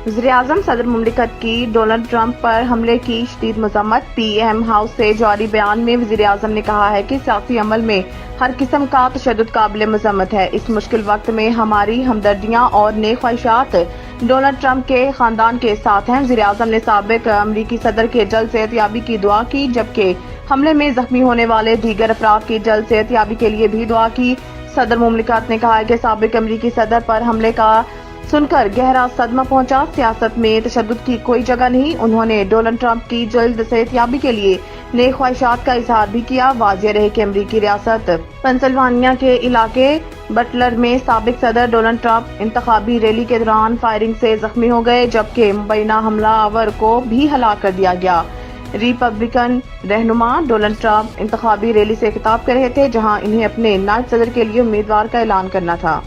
वज़ीर-ए-आज़म सदर मुमलिकत की डोनाल्ड ट्रंप पर हमले की शदीद मज़म्मत। PM हाउस से जारी बयान में वज़ीर-ए-आज़म ने कहा है कि सियासी अमल में हर किस्म का तशद्दुद काबिल मज़म्मत है। इस मुश्किल वक्त में हमारी हमदर्दियाँ और नेक ख्वाहिशात डोनाल्ड ट्रंप के खानदान के साथ हैं। वज़ीर-ए-आज़म ने साबिक अमरीकी सदर के जल्द सेहतयाबी की दुआ की, जबकि हमले में जख्मी होने वाले दीगर अफराद की जल्द सेहतयाबी के लिए भी दुआ की। सदर मुमलिकत ने कहा है कि साबिक अमरीकी सदर पर हमले का सुनकर गहरा सदमा पहुंचा। सियासत में तशद्दुद की कोई जगह नहीं। उन्होंने डोनाल्ड ट्रंप की जल्द सेहतयाबी के लिए नेक ख्वाहिशात का इजहार भी किया। वाज़ेह रहे कि अमरीकी रियासत पेंसिल्वानिया के इलाके बटलर में साबिक सदर डोनाल्ड ट्रंप इंतखाबी रैली के दौरान फायरिंग से जख्मी हो गए, जबकि मुबैना हमलावर को भी हलाक कर दिया गया। रिपब्लिकन रहनुमा डोनाल्ड ट्रंप इंतखाबी रैली से खिताब कर रहे थे, जहां इन्हें अपने नायब सदर के लिए उम्मीदवार का ऐलान करना था।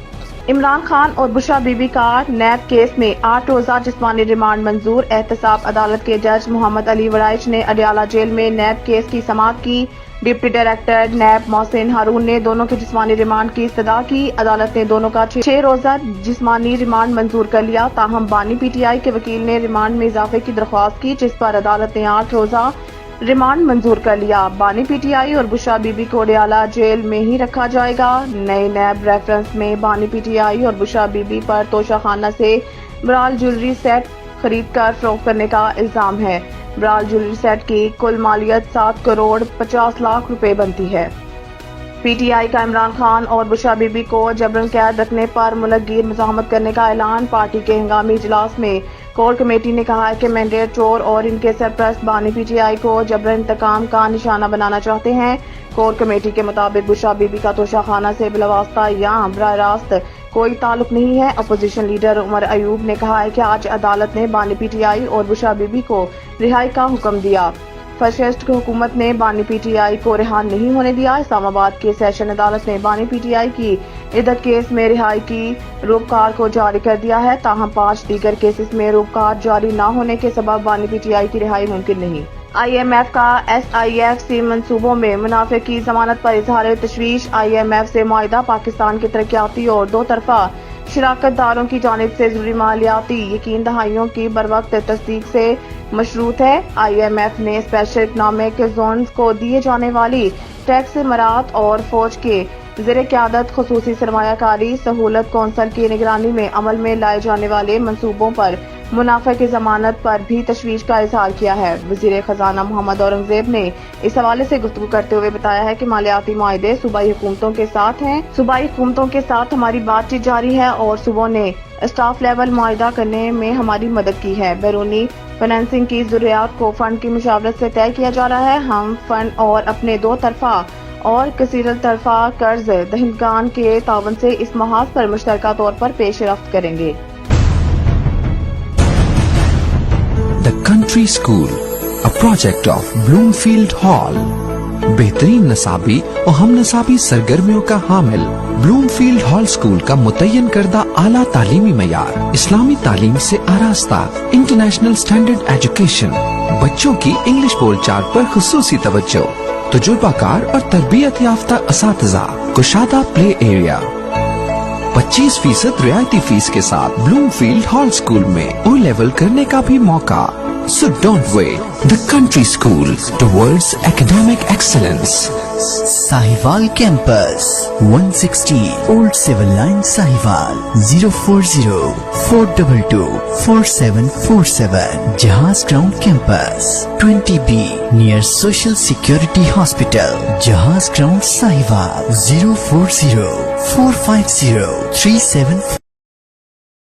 इमरान खान और बुशरा बीबी का नैब केस में 8 रोजा जिस्मानी रिमांड मंजूर। एहतसाब अदालत के जज मोहम्मद अली वराइच ने अडयाला जेल में नैब केस की समाअत की। डिप्टी डायरेक्टर नैब मोहसिन हारून ने दोनों के जिस्मानी रिमांड की इस्तदा की। अदालत ने दोनों का 6 रोजा जिस्मानी रिमांड मंजूर कर लिया। ताहम बानी PTI के वकील ने रिमांड में इजाफे की दरख्वास्त की, जिस पर अदालत ने 8 रोजा रिमांड मंजूर कर लिया। बानी PTI और बुशरा बीबी को अडयाला जेल में ही रखा जाएगा। नए नैब रेफरेंस में बानी PTI और बुशरा बीबी पर तोशाखाना से ब्राल ज्वेलरी सेट खरीद कर फरोख्त करने का इल्जाम है। ब्राल ज्वेलरी सेट की कुल मालियत 7 करोड़ 50 लाख रुपए बनती है। PTI का इमरान खान और बुशरा बीबी को जबरन कैद रखने पर मुलकगीर मुज़ाहमत करने का ऐलान। पार्टी के हंगामी इजलास में कोर कमेटी ने कहा है कि मैंडेट चोर और इनके सरपरस्त बानी PTI को जबरन इंतकाम का निशाना बनाना चाहते हैं। कोर कमेटी के मुताबिक बुशरा बीबी का तोशाखाना से बिलावास्ता या बराह रास्त कोई ताल्लुक नहीं है। अपोजिशन लीडर उमर अयूब ने कहा है कि आज अदालत ने बानी PTI और बुशरा बीबी को रिहाई का हुक्म दिया। फशिस्ट की हुकूमत ने बानी PTI को रिहा नहीं होने दिया। इस्लामाबाद के सेशन अदालत ने बानी PTI की इद्दत केस में रिहाई की रूपकार को जारी कर दिया है। ताहम 5 दीगर केसेस में रूपकार जारी न होने के सबब बानी PTI की रिहाई मुमकिन नहीं। IMF का SIFC मंसूबों में मुनाफे की जमानत पर इजहार तशवीश। IMF से मुआहिदा पाकिस्तान के तरक्याती और दो तरफा शराकत दारों की जानिब से जरूरी मालियाती यकीन दहाइयों की बरवक्त तस्दीक से मशरूत है। IMF ने स्पेशल इकनॉमिक जोन्स को दिए जाने वाली टैक्स मराहत और फौज के ज़ेरे क़यादत खुसूसी सरमायाकारी सहूलत कौंसल की निगरानी में अमल में लाए जाने वाले मंसूबों पर मुनाफे की जमानत पर भी तशवीश का इजहार किया है। वज़ीर खजाना मोहम्मद औरंगजेब ने इस हवाले से गुफ्तगू करते हुए बताया है कि मालियाती मुआहदे सूबाई हुकूमतों के साथ हैं। सूबाई हुकूमतों के साथ हमारी बातचीत जारी है और सूबों ने स्टाफ लेवल मुआहदा करने में हमारी मदद की है। बैरूनी फाइनेंसिंग की ज़रूरियात को फंड की मुशावरत से तय किया जा रहा है। हम फंड और अपने दो तरफा और कसीर तरफा कर्ज दहिंदगान के तावन से इस महाज पर मुश्तरका तौर पर पेश रफ्त करेंगे। The Country School, a project of Bloomfield Hall, बेहतरीन नसाबी और हम नसाबी सरगर्मियों का हामिल ब्लूमफील्ड हॉल स्कूल का मुतय्यन करदा आला तालीमी मयार, इस्लामी तालीम से आरास्ता, इंटरनेशनल स्टैंडर्ड एजुकेशन, बच्चों की इंग्लिश बोलचाल पर खुसूसी तवज्जो, तजुर्बाकार और तरबियत याफ्ता असातिज़ा, कुशादा प्ले एरिया, 25% रियायती फीस के साथ ब्लूमफील्ड हॉल स्कूल में O लेवल करने का भी मौका। So don't wait. The Country School towards academic excellence. Sahiwal Campus, 160 Old Civil Line, Sahiwal, 040-422-4747. Jahaz Ground Campus, 20B, near Social Security Hospital, Jahaz Ground, Sahiwal, 040-450-37